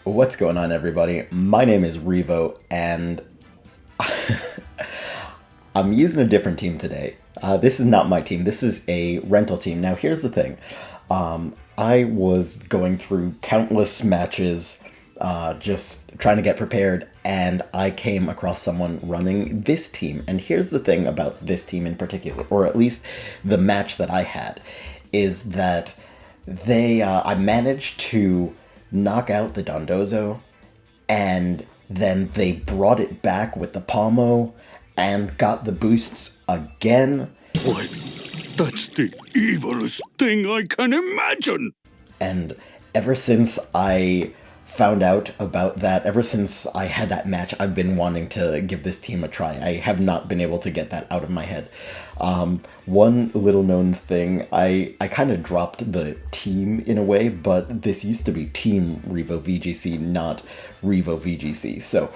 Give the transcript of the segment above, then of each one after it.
What's going on, everybody? My name is Revo, and I'm using a different team today. This is not my team. This is a rental team. Now, here's the thing. I was going through countless matches, just trying to get prepared, and I came across someone running this team. And here's the thing about this team in particular, or at least the match that I had, is that I managed to knock out the Dondozo, and then they brought it back with the Palmo and got the boosts again. What? That's the evilest thing I can imagine! And ever since I found out about that, ever since I had that match, I've been wanting to give this team a try. I have not been able to get that out of my head. One little known thing, I kind of dropped the team in a way, but this used to be Team Revo VGC, not Revo VGC. So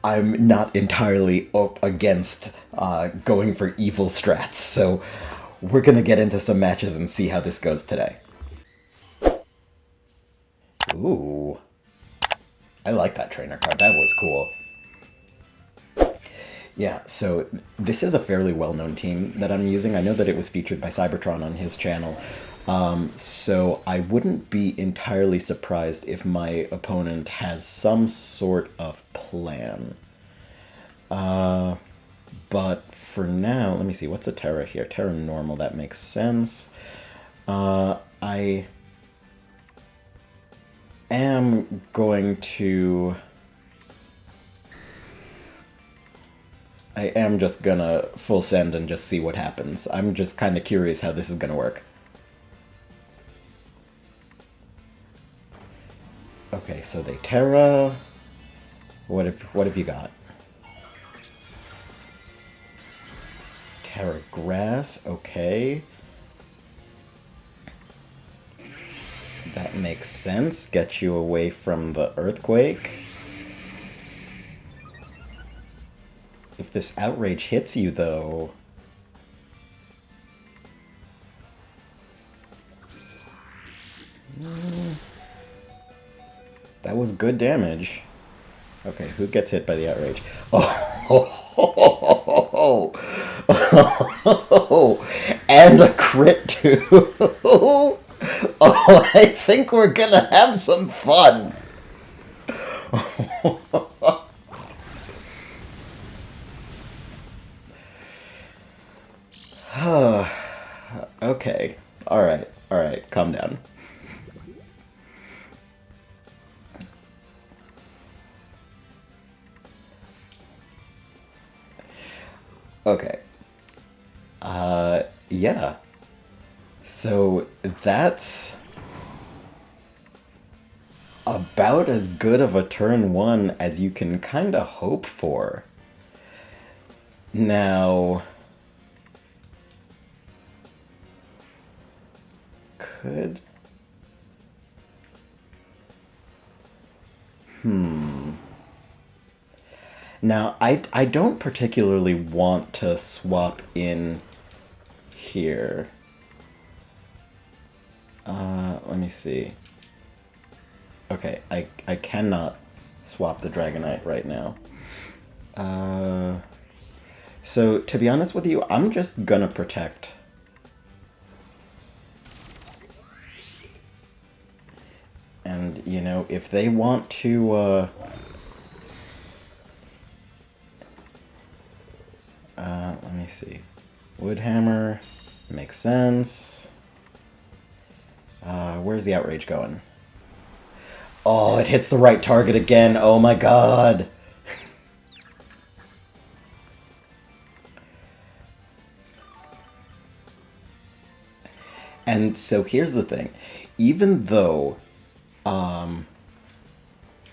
I'm not entirely up against going for evil strats. So we're going to get into some matches and see how this goes today. Ooh. I like that trainer card. That was cool. Yeah, so this is a fairly well-known team that I'm using. I know that it was featured by Cybertron on his channel. So I wouldn't be entirely surprised if my opponent has some sort of plan. But for now, let me see. What's a Terra here? Terra normal. That makes sense. I am going to... I am just gonna full send and just see what happens. I'm just kind of curious how this is gonna work. Okay, so they Terra. What have you got? Terra Grass, okay. That makes sense. Get you away from the earthquake. If this outrage hits you, though... That was good damage. Okay, who gets hit by the outrage? Oh, and a crit, too. Oh, I think we're gonna have some fun. Okay. Alright, calm down. Okay. Yeah. So that's about as good of a turn one as you can kind of hope for. Now, could... Now, I don't particularly want to swap in here. Let me see. Okay, I cannot swap the Dragonite right now. So, to be honest with you, I'm just gonna protect. And, you know, if they want to, let me see. Woodhammer makes sense. Where's the outrage going? Oh, it hits the right target again. Oh my god. And so here's the thing. Even though,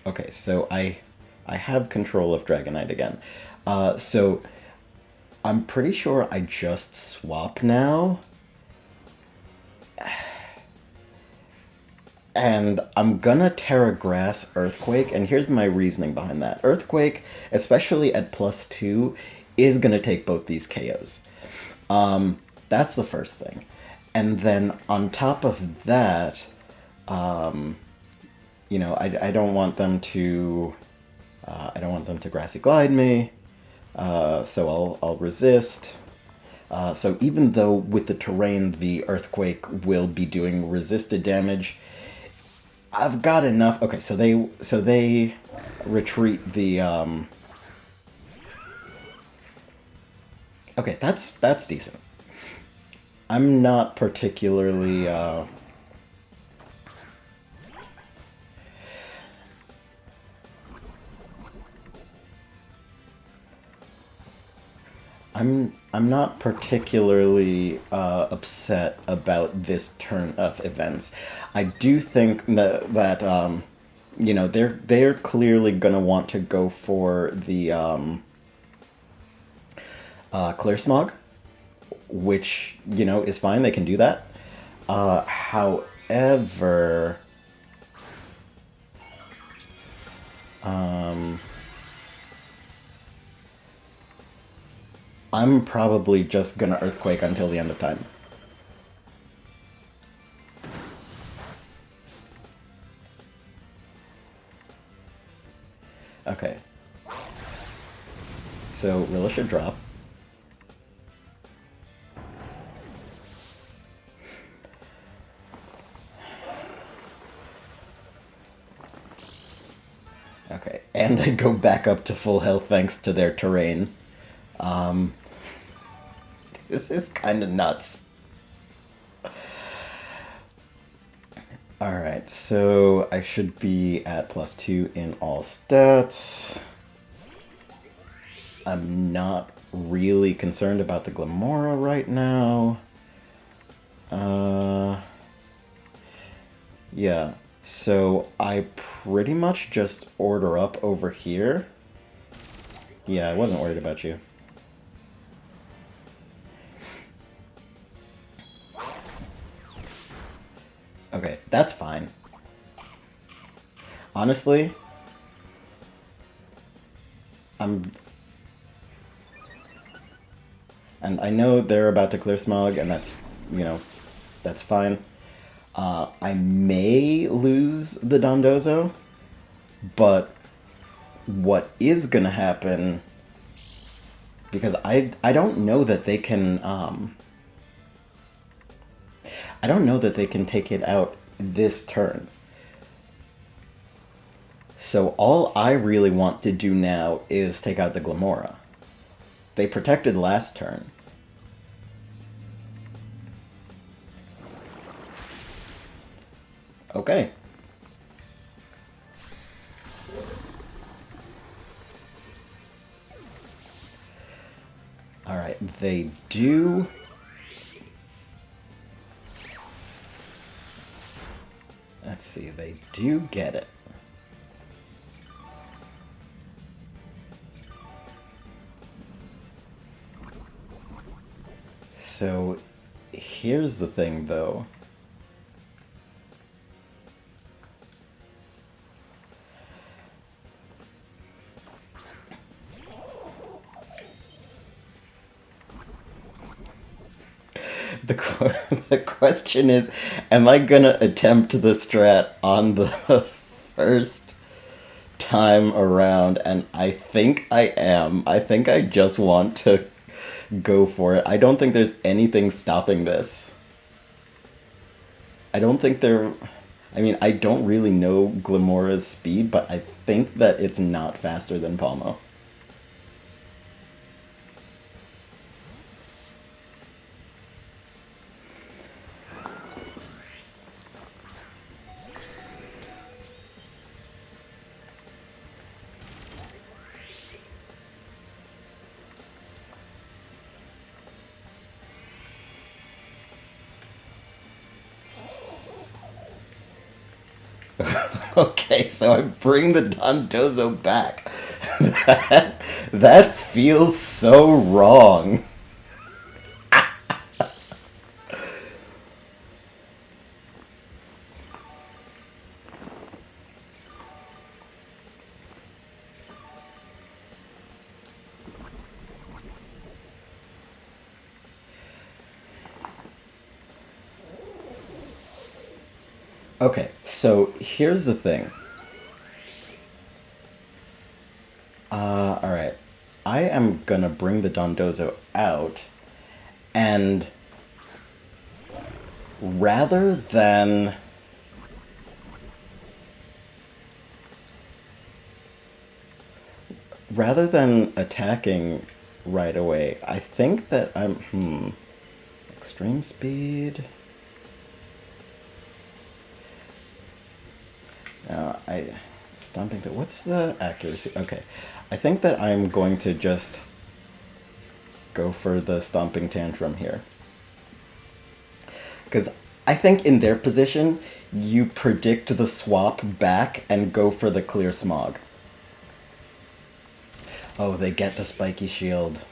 okay, so I have control of Dragonite again. So I'm pretty sure I just swap now. And I'm gonna Terra Grass Earthquake, and here's my reasoning behind that. Earthquake, especially at +2, is gonna take both these KOs. That's the first thing. And then on top of that, I don't want them to I don't want them to grassy glide me. So I'll resist. So even though with the terrain the earthquake will be doing resisted damage, I've got enough. Okay, so they retreat the Okay, that's decent. I'm not particularly I'm not particularly upset about this turn of events. I do think that they're clearly gonna want to go for the clear smog, which is fine. They can do that. However, I'm probably just gonna earthquake until the end of time. Okay. So Rilla should drop. Okay, and I go back up to full health thanks to their terrain. This is kind of nuts. Alright, so I should be at +2 in all stats. I'm not really concerned about the Glamora right now. Yeah, so I pretty much just order up over here. Yeah, I wasn't worried about you. Okay, that's fine. Honestly, and I know they're about to clear smog, and that's fine. I may lose the Dondozo, but what is gonna happen, because I don't know that they can I don't know that they can take it out this turn. So all I really want to do now is take out the Glamora. They protected last turn. Okay. Alright, they do... Let's see, they do get it. So, here's the thing, though. The question is, am I gonna attempt the strat on the first time around? And I think I am. I think I just want to go for it. I don't think there's anything stopping this. I don't think there... I mean, I don't really know Glamora's speed, but I think that it's not faster than Palmo. Okay, so I bring the Dondozo back. That feels so wrong. Okay, so here's the thing. Alright. I am gonna bring the Dondozo out, and rather than... Rather than attacking right away, I think that I'm... Extreme speed... Stomping to... What's the accuracy? Okay. I think that I'm going to just go for the Stomping Tantrum here. Because I think in their position, you predict the swap back and go for the Clear Smog. Oh, they get the Spiky Shield.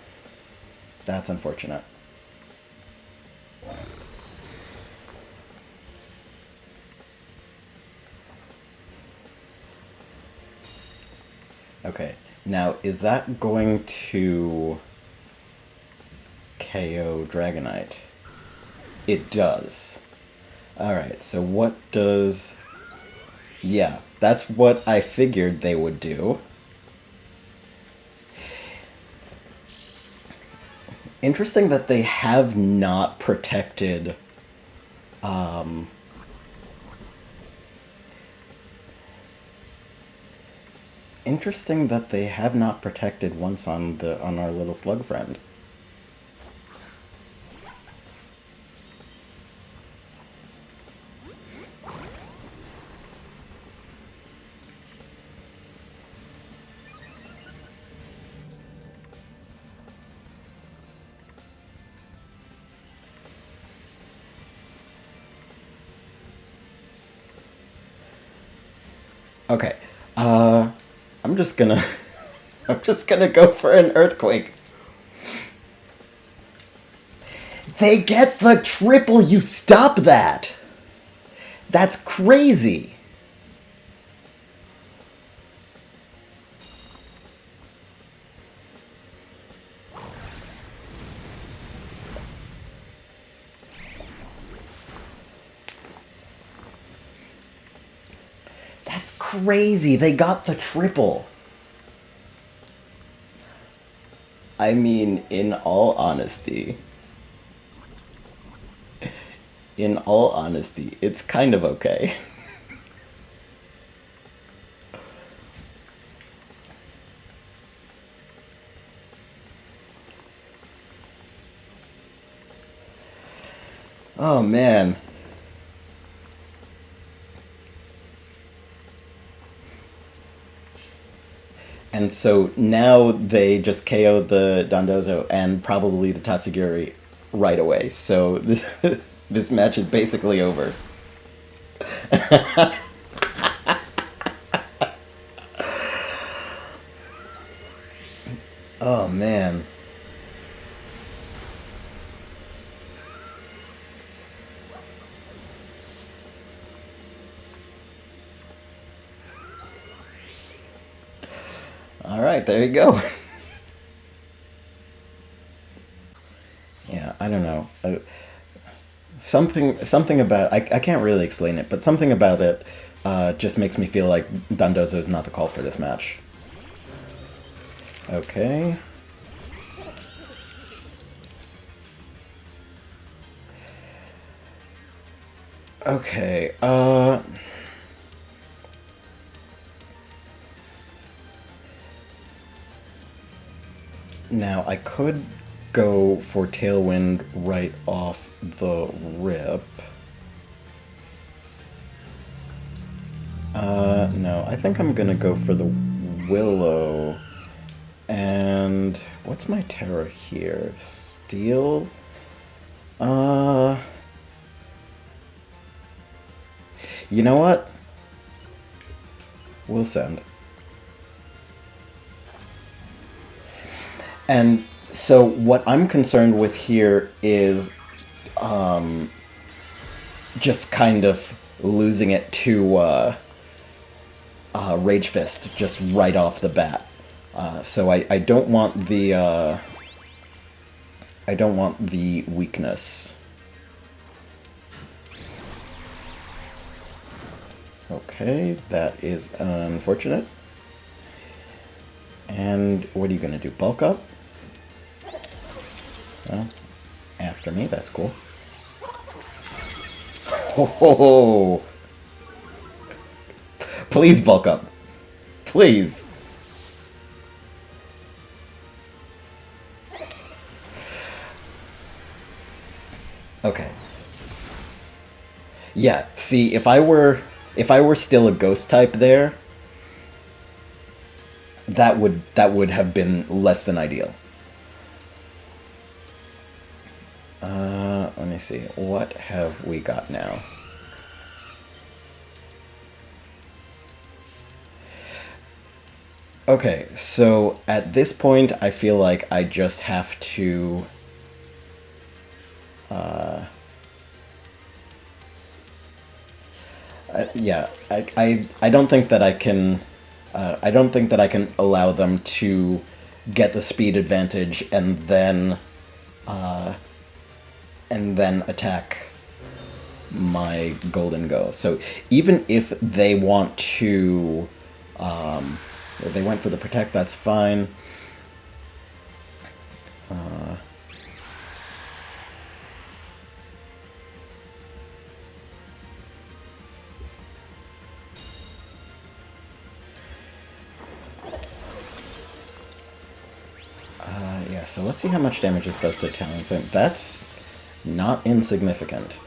That's unfortunate. Okay, now is that going to KO Dragonite? It does. Alright, so what does... Yeah, that's what I figured they would do. Interesting that they have not protected... Interesting that they have not protected once on our little slug friend. Okay, I'm just gonna I'm just gonna go for an earthquake. They get the triple, you stop that! That's crazy! That's crazy, they got the triple. I mean, in all honesty, it's kind of okay. Oh, man. And so now they just KO the Dondozo and probably the Tatsugiri right away. So this match is basically over. Oh, man. All right, there you go. Yeah, I don't know. Something about... I can't really explain it, but something about it just makes me feel like Dondozo is not the call for this match. Okay. Okay, now, I could go for Tailwind right off the rip. No, I think I'm gonna go for the Willow. And what's my Terra here? Steel? You know what? We'll send. And so what I'm concerned with here is just kind of losing it to Rage Fist just right off the bat. So I don't want the weakness. Okay, that is unfortunate. And what are you gonna do? Bulk up? Well, after me, that's cool. Oh, please bulk up. Please. Okay. Yeah, see, if I were still a ghost type there, that would have been less than ideal. Let me see. What have we got now? Okay, so at this point, I feel like I just have to... yeah, I don't think that I can... I don't think that I can allow them to get the speed advantage and then attack my Golden Go. So even if they want to... they went for the Protect, that's fine. Yeah, so let's see how much damage this does to Talonflame. That's not insignificant.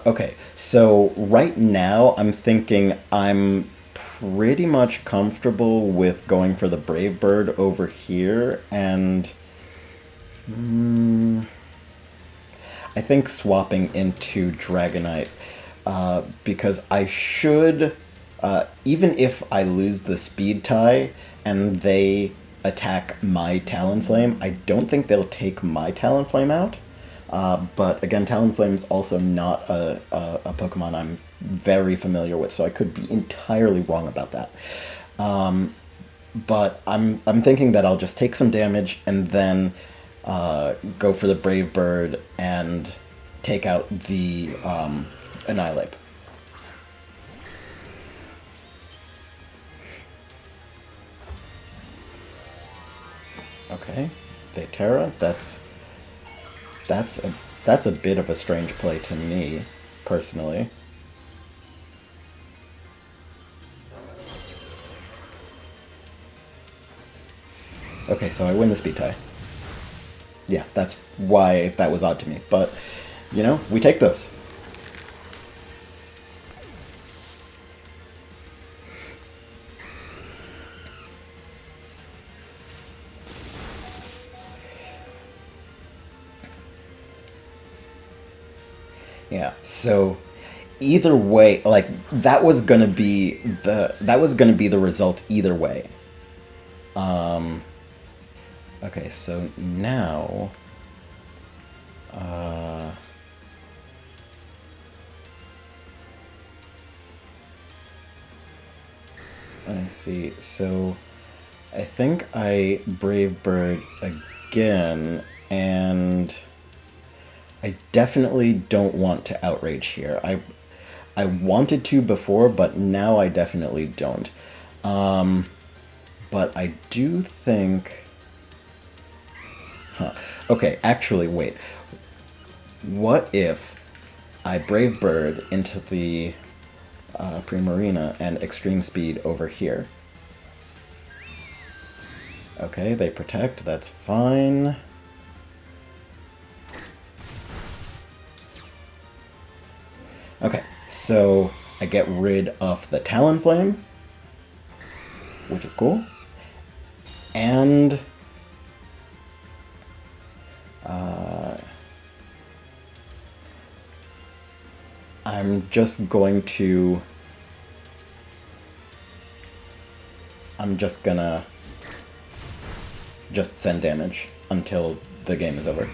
Okay, so right now I'm thinking I'm pretty much comfortable with going for the Brave Bird over here, and I think swapping into Dragonite, because I should, even if I lose the speed tie and they attack my Talonflame, I don't think they'll take my Talonflame out. But again, Talonflame's also not a Pokemon I'm very familiar with, so I could be entirely wrong about that. But I'm thinking that I'll just take some damage and then go for the Brave Bird and take out the Annihilate. Okay, Thaytera, that's a bit of a strange play to me, personally. Okay, so I win the speed tie. Yeah, that's why that was odd to me. But, you know, we take those. Yeah, so either way, like that was gonna be the result either way. Okay, so now let's see. So I think I Brave Bird again, and I definitely don't want to Outrage here. I wanted to before, but now I definitely don't. But I do think... Huh. Okay, actually, wait. What if I Brave Bird into the Primarina and Extreme Speed over here? Okay, they protect, that's fine. Okay, so I get rid of the Talonflame, which is cool. And I'm just going to... I'm just gonna just send damage until the game is over.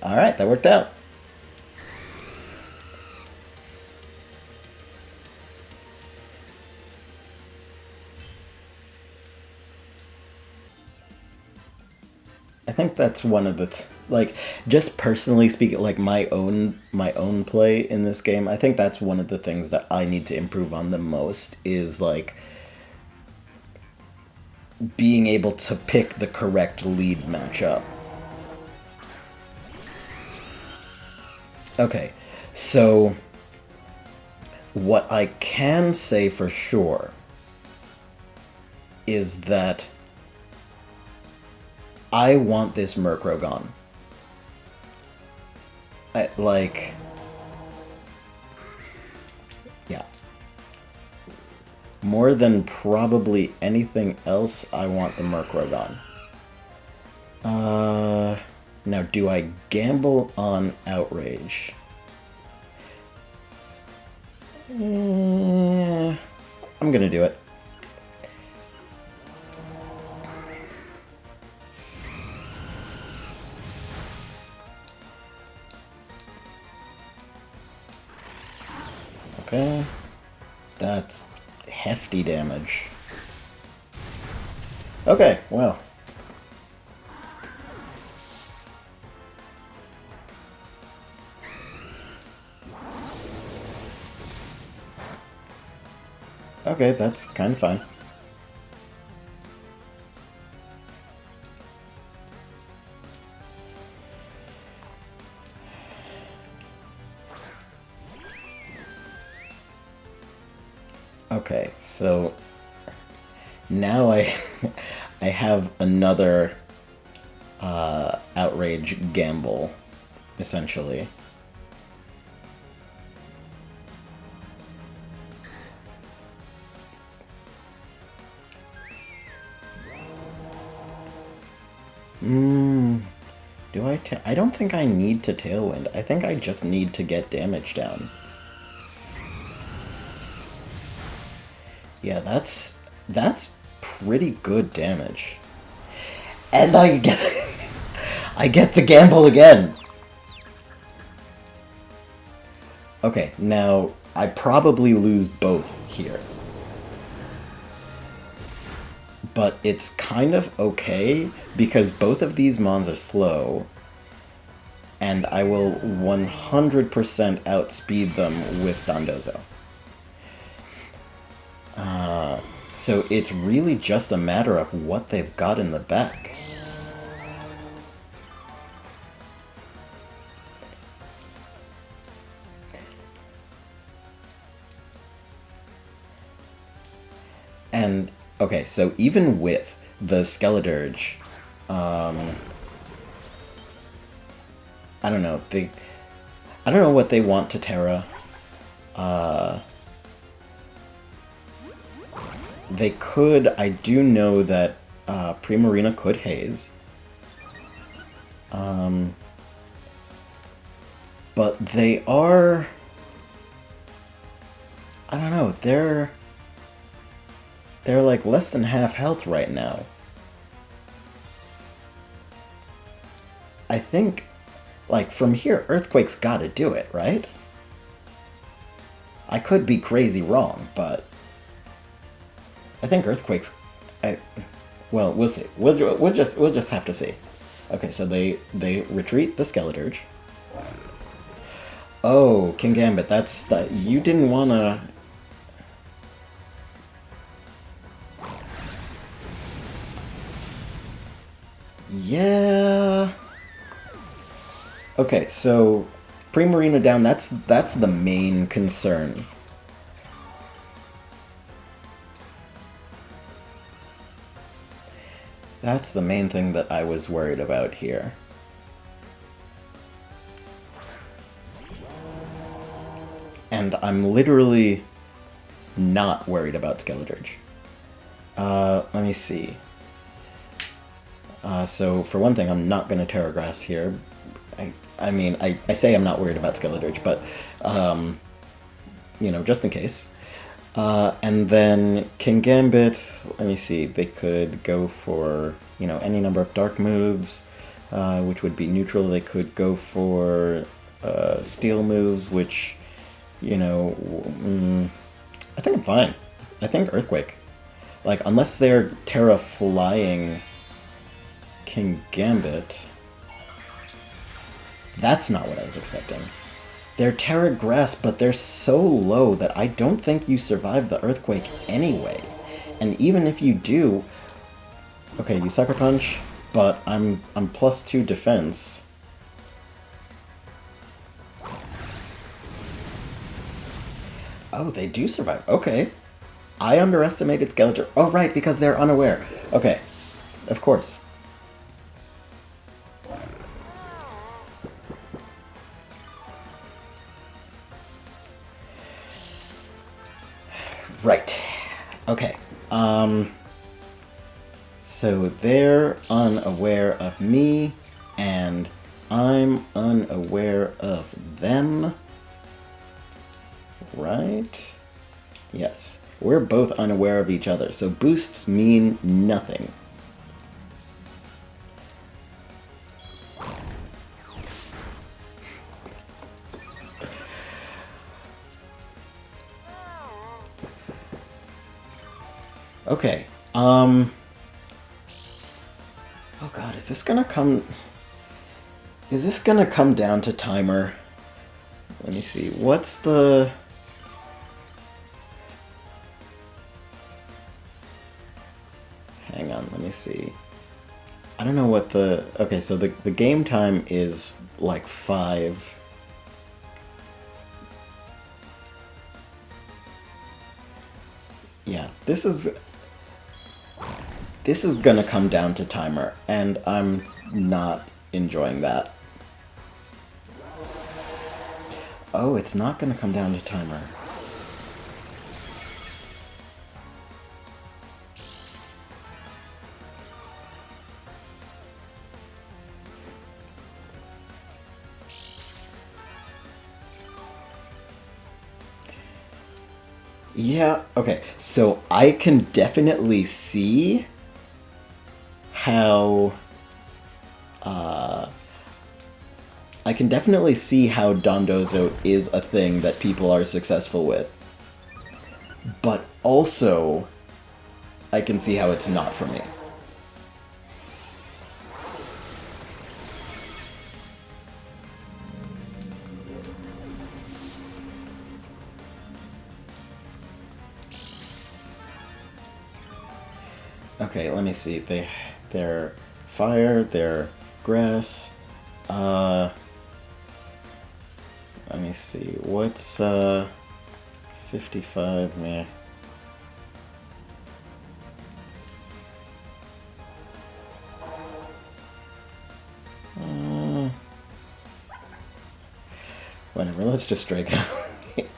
Alright, that worked out. think that's one of the like, just personally speaking, like my own play in this game, I think that's one of the things that I need to improve on the most is like being able to pick the correct lead matchup. Okay, so what I can say for sure is that I want this Murkrow gone. Yeah. More than probably anything else, I want the Murkrow gone. Now, do I gamble on Outrage? I'm gonna do it. Okay. That's hefty damage. Okay, well. Okay, that's kind of fine. Okay, so now I I have another outrage gamble, essentially. Do I don't think I need to Tailwind. I think I just need to get damage down. Yeah, that's pretty good damage. And I get I get the gamble again. Okay, now I probably lose both here. But it's kind of okay because both of these mons are slow. And I will 100% outspeed them with Dondozo. So it's really just a matter of what they've got in the back. And, okay, so even with the Skeledirge, I don't know, I don't know what they want to Terra. They could, I do know that Primarina could Haze. But they are, I don't know, they're like less than half health right now. I think, like, from here, Earthquake's gotta do it, right? I could be crazy wrong, but I think Earthquake's... well, we'll see. We'll just have to see. Okay, so they retreat the Skeledirge. Oh, King Gambit, that's... you didn't wanna... Yeah... Okay, so Primarina down, that's the main concern. That's the main thing that I was worried about here. And I'm literally not worried about Skeledirge. Let me see. So, for one thing, I'm not going to Terra Grass here. I mean, I say I'm not worried about Skeledirge, but, you know, just in case. And then King Gambit, let me see, they could go for, you know, any number of dark moves, which would be neutral. They could go for steel moves, which, you know, I think I'm fine. I think Earthquake. Like, unless they're Terra flying King Gambit. That's not what I was expecting. They're Terra Grass, but they're so low that I don't think you survive the Earthquake anyway. And even if you do... Okay, you Sucker Punch, but I'm +2 defense. Oh, they do survive. Okay. I underestimated Skeletor. Oh, right, because they're unaware. Okay. Of course. Right. Okay. So they're unaware of me, and I'm unaware of them. Right? Yes. We're both unaware of each other, so boosts mean nothing. Okay, oh god, is this gonna come down to timer? Let me see, what's the... Hang on, let me see. I don't know what the... Okay, so the game time is like 5. Yeah, this is gonna come down to timer, and I'm not enjoying that. Oh, it's not gonna come down to timer. Yeah, okay, so I can definitely see how Dondozo is a thing that people are successful with. But also, I can see how it's not for me. Okay, let me see. They're fire, they're grass. Let me see. What's 55? Meh. Whatever, let's just strike out.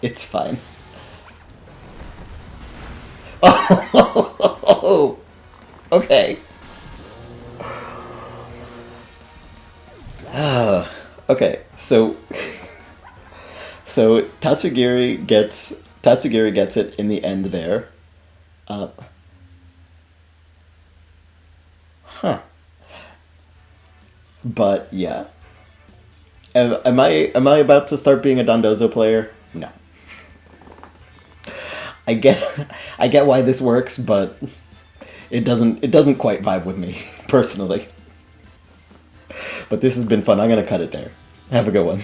It's fine. Oh! Okay. Okay, so Tatsugiri gets it in the end there. Huh. But yeah. Am I about to start being a Dondozo player? No. I get why this works, but it doesn't quite vibe with me personally. But this has been fun. I'm gonna cut it there. Have a good one.